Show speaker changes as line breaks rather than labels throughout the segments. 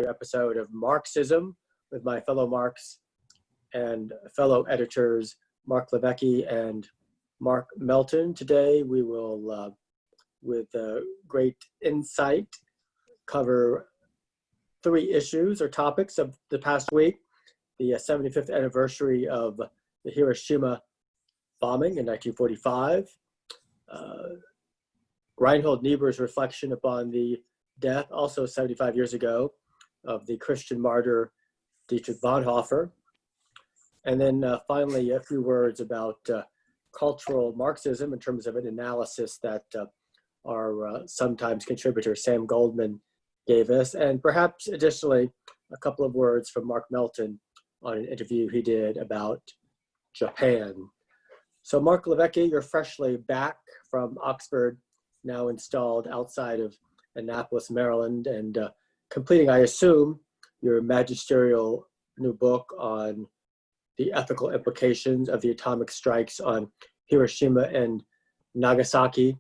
episode of Marxism with my fellow Marks and fellow editors Marc LiVecche and Mark Melton. Today we will, with great insight, cover three issues or topics of the past week: the 75th anniversary of the Hiroshima bombing in 1945, Reinhold Niebuhr's reflection upon the death, also 75 years ago, of the Christian martyr Dietrich Bonhoeffer, and then finally a few words about cultural Marxism in terms of an analysis that our sometimes contributor Sam Goldman gave us, and perhaps additionally a couple of words from Mark Melton on an interview he did about Japan. So Marc LiVecche, you're freshly back from Oxford, now installed outside of Annapolis, Maryland, and completing, I assume, your magisterial new book on the ethical implications of the atomic strikes on Hiroshima and Nagasaki.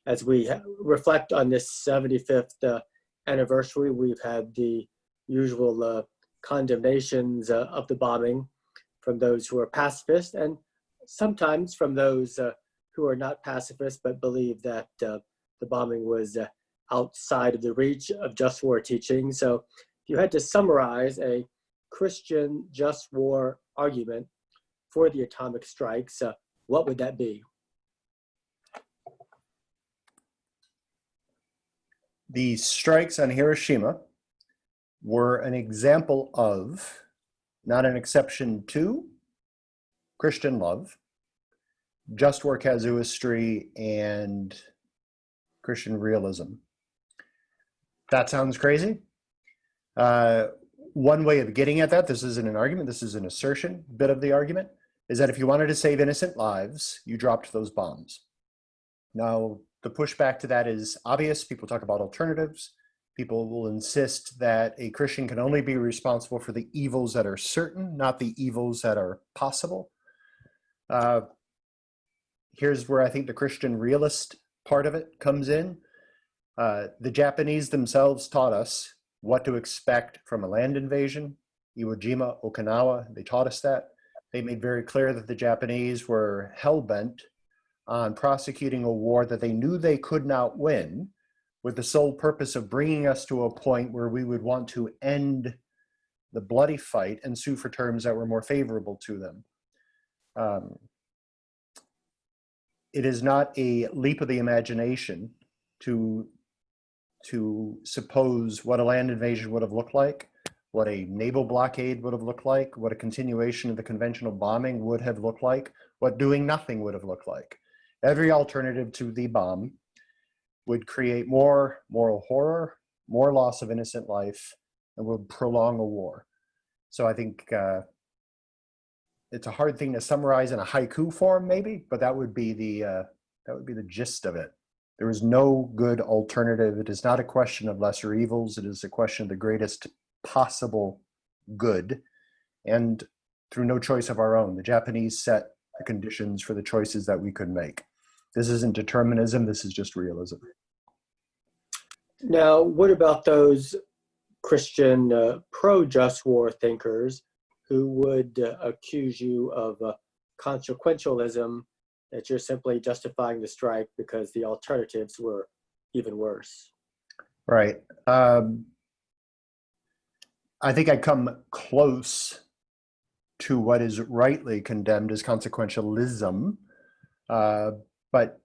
As we reflect on this 75th anniversary, we've had the usual condemnations of the bombing from those who are pacifists, and sometimes from those who are not pacifists but believe that the bombing was outside of the reach of just war teaching. So if you had to summarize a Christian just war argument for the atomic strikes, what would that be?
The strikes on Hiroshima were an example of, not an exception to, Christian love, just war casuistry, and Christian realism. That sounds crazy. One way of getting at that, this isn't an argument, this is an assertion, bit of the argument, is that if you wanted to save innocent lives, you dropped those bombs. Now, the pushback to that is obvious. People talk about alternatives. People will insist that a Christian can only be responsible for the evils that are certain, not the evils that are possible. Here's where I think the Christian realist part of it comes in. The Japanese themselves taught us what to expect from a land invasion. Iwo Jima, Okinawa, they taught us that. They made very clear that the Japanese were hell-bent on prosecuting a war that they knew they could not win, with the sole purpose of bringing us to a point where we would want to end the bloody fight and sue for terms that were more favorable to them. It is not a leap of the imagination to suppose what a land invasion would have looked like, what a naval blockade would have looked like, what a continuation of the conventional bombing would have looked like, what doing nothing would have looked like. Every alternative to the bomb would create more moral horror, more loss of innocent life, and would prolong a war. So I think it's a hard thing to summarize in a haiku form, maybe, but that would be the gist of it. There is no good alternative. It is not a question of lesser evils. It is a question of the greatest possible good, and through no choice of our own. The Japanese set the conditions for the choices that we could make. This isn't determinism. This is just realism.
Now, what about those Christian pro-just war thinkers who would accuse you of consequentialism, that you're simply justifying the strike because the alternatives were even worse?
Right. I think I come close to what is rightly condemned as consequentialism, but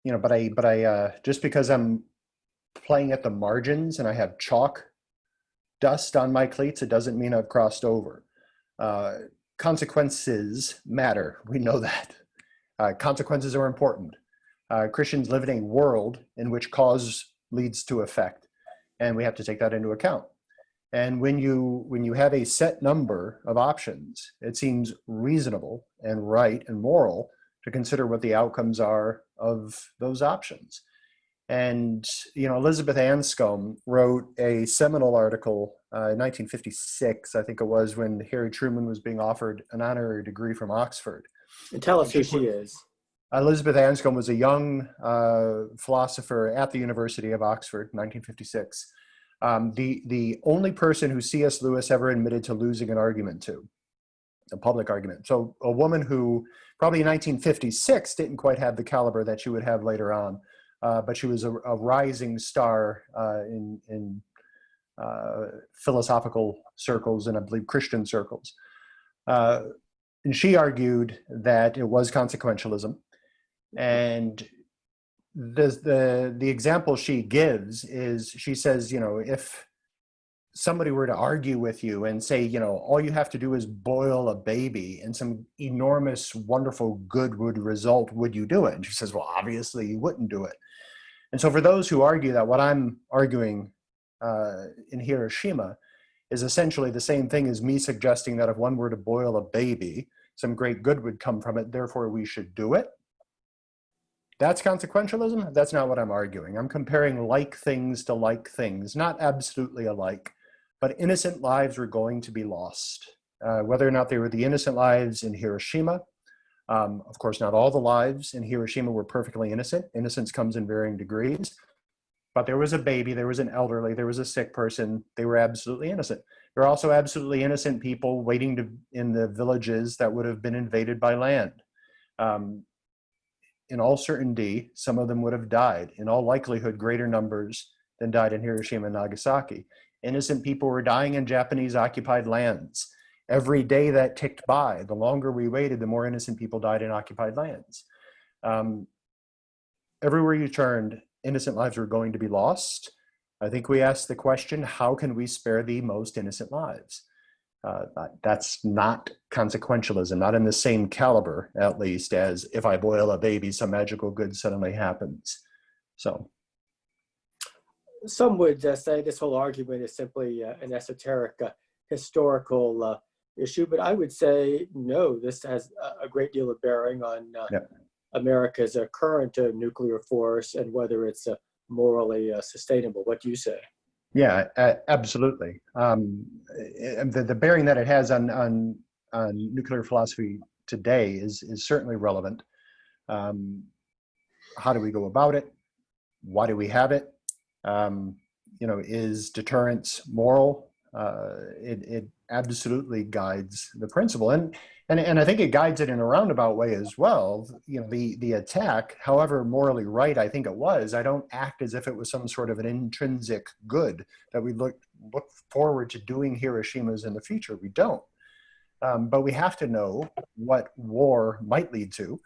I just because I'm playing at the margins and I have chalk dust on my cleats, it doesn't mean I've crossed over. Consequences matter. We know that. Consequences are important. Christians live in a world in which cause leads to effect, and we have to take that into account. And when you have a set number of options, it seems reasonable and right and moral to consider what the outcomes are of those options. And Elizabeth Anscombe wrote a seminal article in 1956, I think it was, when Harry Truman was being offered an honorary degree from Oxford.
And tell us who she is.
Elizabeth Anscombe was a young philosopher at the University of Oxford, 1956. The only person who C.S. Lewis ever admitted to losing an argument to, a public argument. So a woman who probably in 1956 didn't quite have the caliber that she would have later on, but she was a rising star in philosophical circles and I believe Christian circles. And she argued that it was consequentialism. And the example she gives is, she says, if somebody were to argue with you and say, all you have to do is boil a baby and some enormous, wonderful good would result, would you do it? And she says, well, obviously you wouldn't do it. And so for those who argue that, what I'm arguing in Hiroshima is essentially the same thing as me suggesting that if one were to boil a baby, some great good would come from it, therefore we should do it. That's consequentialism? That's not what I'm arguing. I'm comparing like things to like things, not absolutely alike, but innocent lives were going to be lost. Whether or not they were the innocent lives in Hiroshima, of course, not all the lives in Hiroshima were perfectly innocent. Innocence comes in varying degrees. But there was a baby, there was an elderly, there was a sick person. They were absolutely innocent. There are also absolutely innocent people waiting in the villages that would have been invaded by land. In all certainty, some of them would have died. In all likelihood, greater numbers than died in Hiroshima and Nagasaki. Innocent people were dying in Japanese occupied lands. Every day that ticked by, the longer we waited, the more innocent people died in occupied lands. Everywhere you turned, innocent lives were going to be lost. I think we asked the question, how can we spare the most innocent lives? That's not consequentialism, not in the same caliber, at least, as if I boil a baby, some magical good suddenly happens. So,
some would say this whole argument is simply an esoteric historical issue, but I would say no, this has a great deal of bearing on America's current nuclear force and whether it's morally sustainable. What do you say?
Yeah, absolutely. The bearing that it has on nuclear philosophy today is certainly relevant. How do we go about it? Why do we have it? Is deterrence moral? It absolutely guides the principle, and I think it guides it in a roundabout way as well. The attack, however morally right I think it was, I don't act as if it was some sort of an intrinsic good that we look forward to doing Hiroshimas in the future. We don't, but we have to know what war might lead to,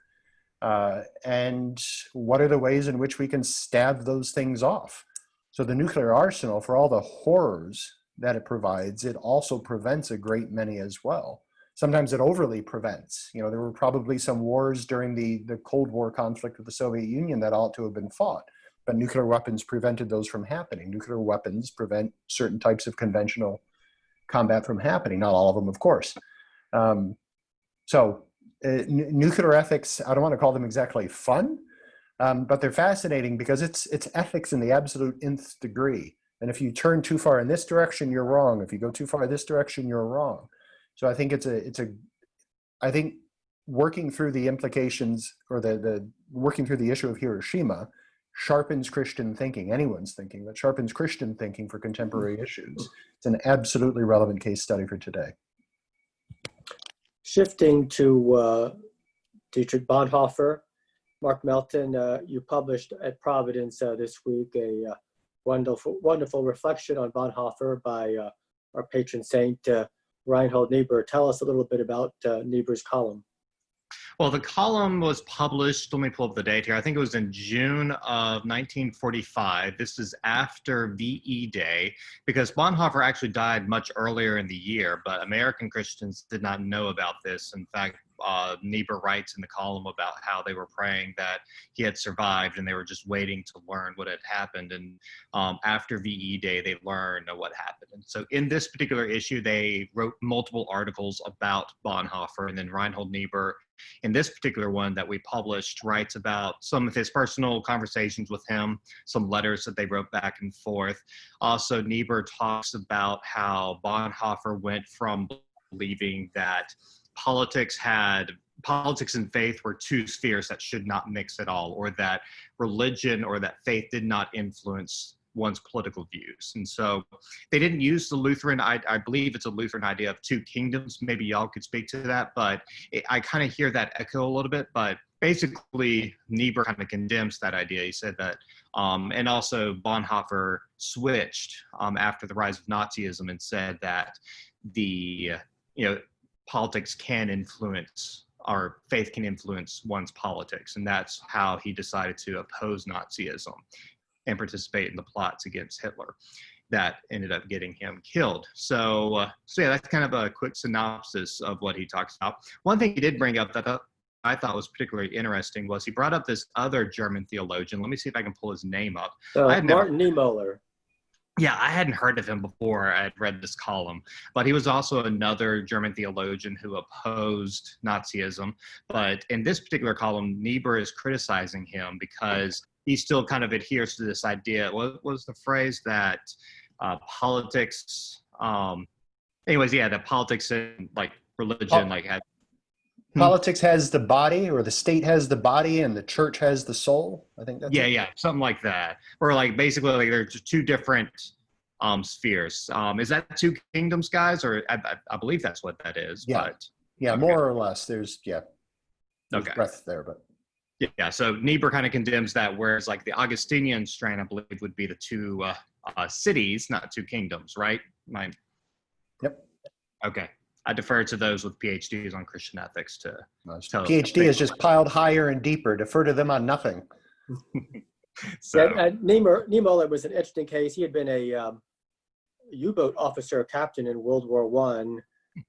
and what are the ways in which we can stave those things off. So the nuclear arsenal, for all the horrors that it provides, it also prevents a great many as well. Sometimes it overly prevents. There were probably some wars during the Cold War conflict with the Soviet Union that ought to have been fought, but nuclear weapons prevented those from happening. Nuclear weapons prevent certain types of conventional combat from happening. Not all of them, of course. Nuclear ethics, I don't want to call them exactly fun, but they're fascinating because it's ethics in the absolute nth degree. And if you turn too far in this direction, you're wrong. If you go too far in this direction, you're wrong. So I think I think working through the implications, or the working through the issue of Hiroshima sharpens Christian thinking, anyone's thinking, but sharpens Christian thinking for contemporary issues. It's an absolutely relevant case study for today.
Shifting to Dietrich Bonhoeffer, Mark Melton, you published at Providence this week a wonderful reflection on Bonhoeffer by our patron saint, Reinhold Niebuhr. Tell us a little bit about Niebuhr's column.
Well, the column was published, let me pull up the date here, I think it was in June of 1945. This is after VE Day, because Bonhoeffer actually died much earlier in the year, but American Christians did not know about this. In fact, Niebuhr writes in the column about how they were praying that he had survived and they were just waiting to learn what had happened. And after VE Day, they learned what happened. And so in this particular issue, they wrote multiple articles about Bonhoeffer, and then Reinhold Niebuhr, in this particular one that we published, writes about some of his personal conversations with him, some letters that they wrote back and forth. Also, Niebuhr talks about how Bonhoeffer went from believing that politics and faith were two spheres that should not mix at all, or that religion or that faith did not influence one's political views. And so they didn't use the Lutheran, I believe it's a Lutheran idea of two kingdoms. Maybe y'all could speak to that, but I kind of hear that echo a little bit. But basically, Niebuhr kind of condemns that idea. He said that, and also Bonhoeffer switched after the rise of Nazism and said that politics can influence, or faith can influence one's politics. And that's how he decided to oppose Nazism and participate in the plots against Hitler that ended up getting him killed. So yeah, that's kind of a quick synopsis of what he talks about. One thing he did bring up that I thought was particularly interesting was he brought up this other German theologian. Let me see if I can pull his name up.
Martin Niebuhr.
Yeah, I hadn't heard of him before I had read this column, but he was also another German theologian who opposed Nazism. But in this particular column, Niebuhr is criticizing him because he still kind of adheres to this idea. What was the phrase that politics, that politics and like religion, had.
Politics has the body, or the state has the body, and the church has the soul. I think that's
Yeah, something like that. Or like basically like there's two different spheres. Is that two kingdoms, guys? Or I believe that's what that is.
Yeah,
but,
okay. More or less. There's breadth there, but
yeah. So Niebuhr kind of condemns that, whereas like the Augustinian strand, I believe, would be the two cities, not two kingdoms, right?
Yep.
Okay. I defer to those with PhDs on Christian ethics to tell.
PhD is just piled higher and deeper. Defer to them on nothing.
Niebuhr was an interesting case. He had been a U-boat officer, captain in World War I,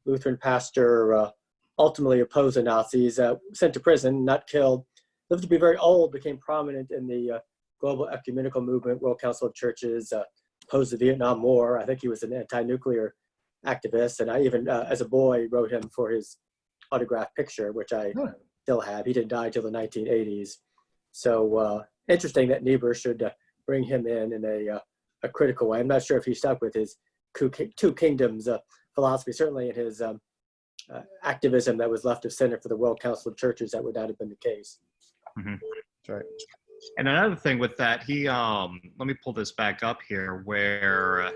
Lutheran pastor, ultimately opposed the Nazis, sent to prison, not killed, lived to be very old, became prominent in the global ecumenical movement, World Council of Churches, opposed the Vietnam War. I think he was an anti-nuclear activist, and I even, as a boy, wrote him for his autographed picture, which I still have. He didn't die till the 1980s. So interesting that Niebuhr should bring him in a critical way. I'm not sure if he stuck with his two kingdoms philosophy. Certainly in his activism that was left of center for the World Council of Churches, that would not have been the case.
Mm-hmm.
That's right.
And another thing with that, he let me pull this back up here, where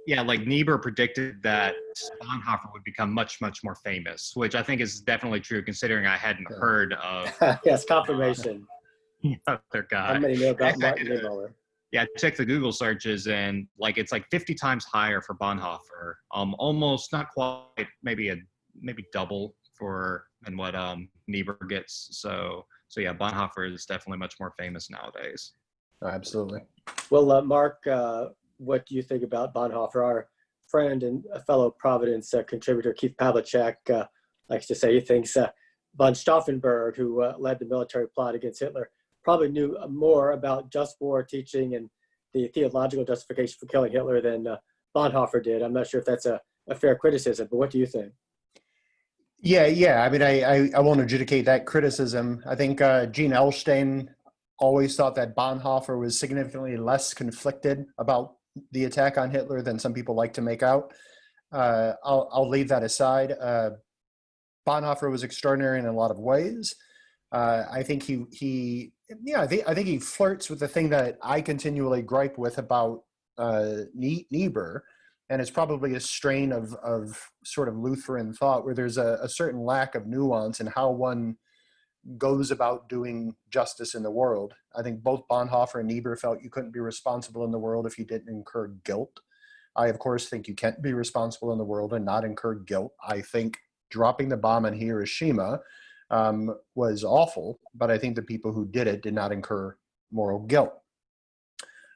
like Niebuhr predicted that Bonhoeffer would become much, much more famous, which I think is definitely true, considering I hadn't heard of.
Yes, confirmation.
The other guy.
How many know about Martin Niebuhr?
Yeah, check the Google searches, and like it's like 50 times higher for Bonhoeffer. Almost, not quite, maybe double than what Niebuhr gets. So yeah, Bonhoeffer is definitely much more famous nowadays.
Oh, absolutely.
Well, Mark, what do you think about Bonhoeffer? Our friend and a fellow Providence contributor, Keith Pavlicek, likes to say he thinks von Stauffenberg, who led the military plot against Hitler, probably knew more about just war teaching and the theological justification for killing Hitler than Bonhoeffer did. I'm not sure if that's a fair criticism, but what do you think?
Yeah. I mean, I won't adjudicate that criticism. I think Gene Elstein always thought that Bonhoeffer was significantly less conflicted about the attack on Hitler than some people like to make out. I'll leave that aside. Bonhoeffer was extraordinary in a lot of ways. I think he flirts with the thing that I continually gripe with about Niebuhr, and it's probably a strain of sort of Lutheran thought where there's a certain lack of nuance in how one goes about doing justice in the world. I think both Bonhoeffer and Niebuhr felt you couldn't be responsible in the world if you didn't incur guilt. I, of course, think you can't be responsible in the world and not incur guilt. I think dropping the bomb on Hiroshima was awful, but I think the people who did it did not incur moral guilt.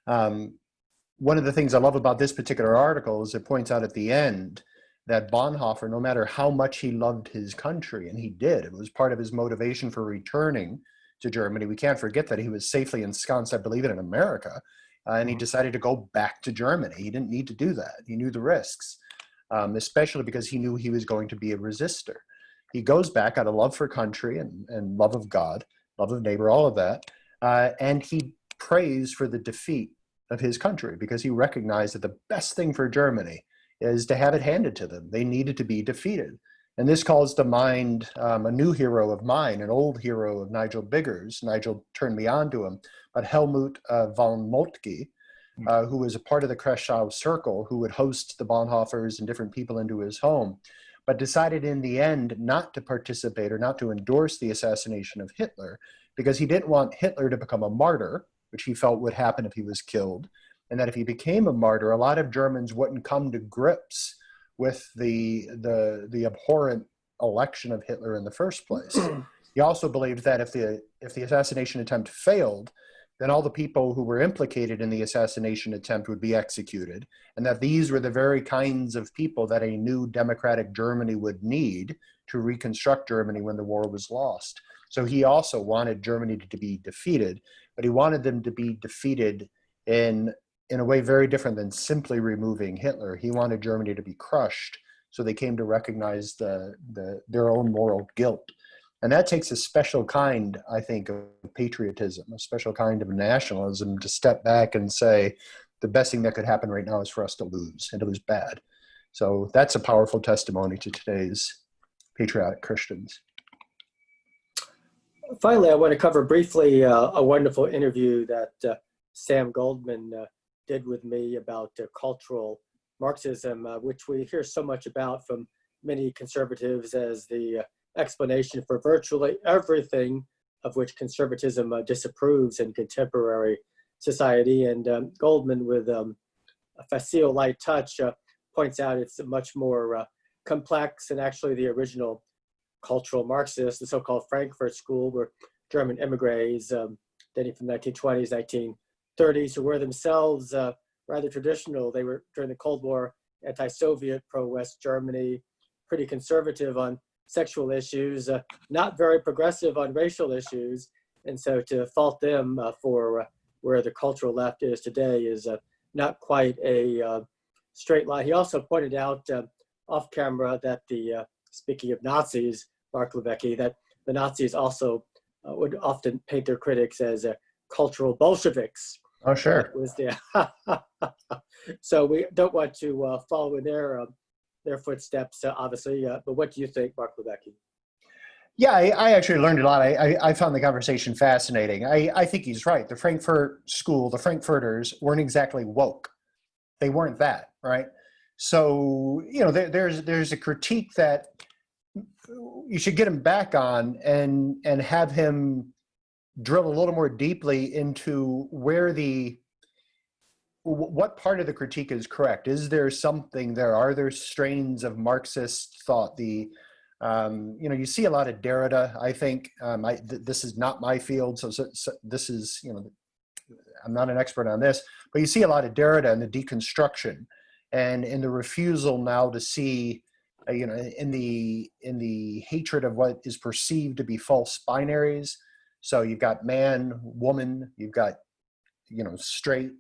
One of the things I love about this particular article is it points out at the end that Bonhoeffer, no matter how much he loved his country, and he did, it was part of his motivation for returning to Germany. We can't forget that he was safely ensconced, I believe, in America, and he decided to go back to Germany. He didn't need to do that. He knew the risks, especially because he knew he was going to be a resistor. He goes back out of love for country and love of God, love of neighbor, all of that, and he prays for the defeat of his country because he recognized that the best thing for Germany is to have it handed to them. They needed to be defeated. And this calls to mind a new hero of mine, an old hero of Nigel Bigger's. Nigel turned me on to him, but Helmut von Moltke, who was a part of the Kreschau circle, who would host the Bonhoeffers and different people into his home, but decided in the end not to participate or not to endorse the assassination of Hitler, because he didn't want Hitler to become a martyr, which he felt would happen if he was killed, and that if he became a martyr, a lot of Germans wouldn't come to grips with the abhorrent election of Hitler in the first place. He also believed that if the assassination attempt failed, then all the people who were implicated in the assassination attempt would be executed, and that these were the very kinds of people that a new democratic Germany would need to reconstruct Germany when the war was lost. So he also wanted Germany to be defeated, but he wanted them to be defeated in a way very different than simply removing Hitler. He wanted Germany to be crushed, so they came to recognize their own moral guilt. And that takes a special kind, I think, of patriotism, a special kind of nationalism to step back and say, the best thing that could happen right now is for us to lose, and to lose bad. So that's a powerful testimony to today's patriotic Christians.
Finally, I want to cover briefly a wonderful interview that Sam Goldman did with me about cultural Marxism, which we hear so much about from many conservatives as the explanation for virtually everything of which conservatism disapproves in contemporary society. And Goldman, with a facile light touch, points out it's much more complex, and actually the original cultural Marxists, the so-called Frankfurt School, were German emigres dating from 1920s, 1930s, who were themselves rather traditional. They were, during the Cold War, anti-Soviet, pro-West Germany, pretty conservative on sexual issues, not very progressive on racial issues. And so to fault them for where the cultural left is today is not quite a straight line. He also pointed out off camera that speaking of Nazis, Marc LiVecche, that the Nazis also would often paint their critics as cultural Bolsheviks.
Oh, sure.
That was so we don't want to follow in their footsteps, obviously. But what do you think, Marc LiVecche?
Yeah, I actually learned a lot. I found the conversation fascinating. I think he's right. The Frankfurt School, the Frankfurters, weren't exactly woke. They weren't that, right? So, there's a critique that you should get him back on and have him drill a little more deeply into what part of the critique is correct. Is there something there? Are there strains of Marxist thought? You see a lot of Derrida, I think. This is not my field, so this is, I'm not an expert on this, but you see a lot of Derrida in the deconstruction and in the refusal now to see, in the hatred of what is perceived to be false binaries. So you've got man, woman, you've got, straight,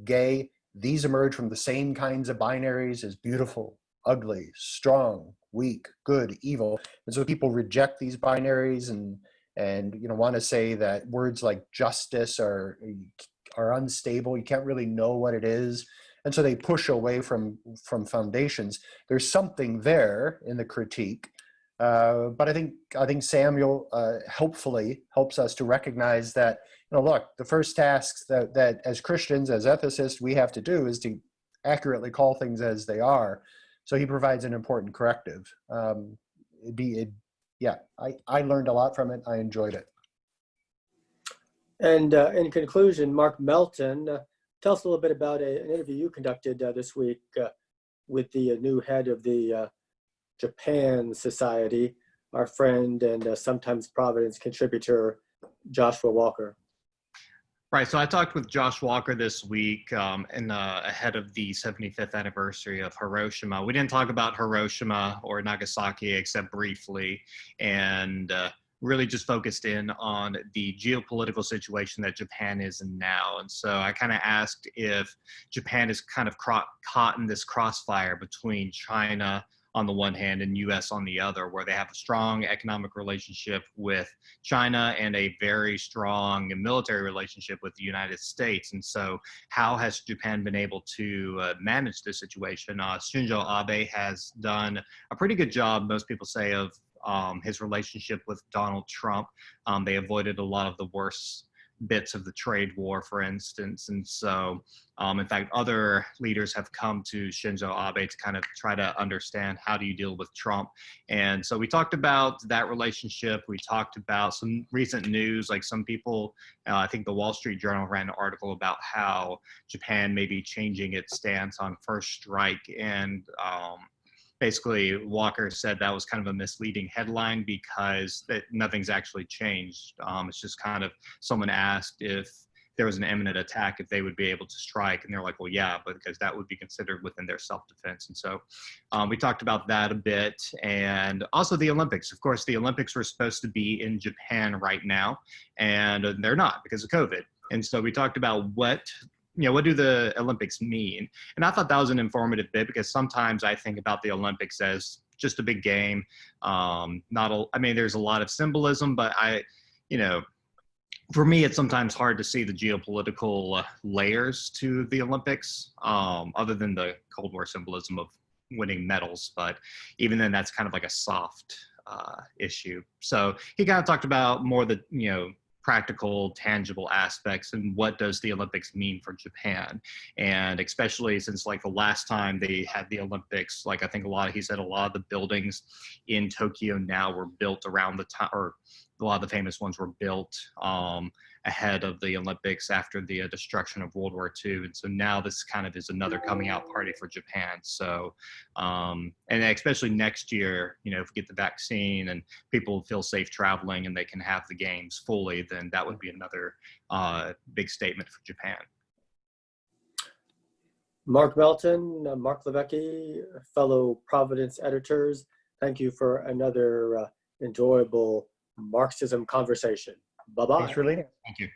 gay. These emerge from the same kinds of binaries as beautiful, ugly, strong, weak, good, evil. And so people reject these binaries and want to say that words like justice are unstable. You can't really know what it is. And so they push away from foundations. There's something there in the critique. But I think Samuel helpfully helps us to recognize that, look, the first tasks that as Christians, as ethicists, we have to do is to accurately call things as they are. So he provides an important corrective. I learned a lot from it. I enjoyed it.
And in conclusion, Mark Melton, tell us a little bit about an interview you conducted this week with the new head of the Japan Society, our friend and sometimes Providence contributor, Joshua Walker.
Right, so I talked with Josh Walker this week ahead of the 75th anniversary of Hiroshima. We didn't talk about Hiroshima or Nagasaki except briefly, and really just focused in on the geopolitical situation that Japan is in now. And so I kind of asked if Japan is kind of caught in this crossfire between China on the one hand and US on the other, where they have a strong economic relationship with China and a very strong military relationship with the United States. And so how has Japan been able to manage this situation? Shinzo Abe has done a pretty good job, most people say, of his relationship with Donald Trump. They avoided a lot of the worst bits of the trade war, for instance. And so, in fact, other leaders have come to Shinzo Abe to kind of try to understand how do you deal with Trump. And so we talked about that relationship. We talked about some recent news, like some people, I think the Wall Street Journal ran an article about how Japan may be changing its stance on first strike. And basically, Walker said that was kind of a misleading headline because nothing's actually changed. It's just kind of someone asked if there was an imminent attack, if they would be able to strike. And they're like, well, yeah, but because that would be considered within their self-defense. And so we talked about that a bit. And also the Olympics. Of course, the Olympics were supposed to be in Japan right now, and they're not because of COVID. And so we talked about what do the Olympics mean? And I thought that was an informative bit because sometimes I think about the Olympics as just a big game. There's a lot of symbolism, but for me, it's sometimes hard to see the geopolitical layers to the Olympics, other than the Cold War symbolism of winning medals. But even then, that's kind of like a soft issue. So he kind of talked about more the, practical, tangible aspects and what does the Olympics mean for Japan. And especially since like the last time they had the Olympics, like I think he said a lot of the buildings in Tokyo now were built around the time, or a lot of the famous ones were built ahead of the Olympics after the destruction of World War II. And so now this kind of is another coming out party for Japan. So, and especially next year, if we get the vaccine and people feel safe traveling and they can have the games fully, then that would be another big statement for Japan.
Mark Melton, Marc LiVecche, fellow Providence editors, thank you for another enjoyable Marxism conversation. Bye-bye.
Thanks for leading.
Thank you.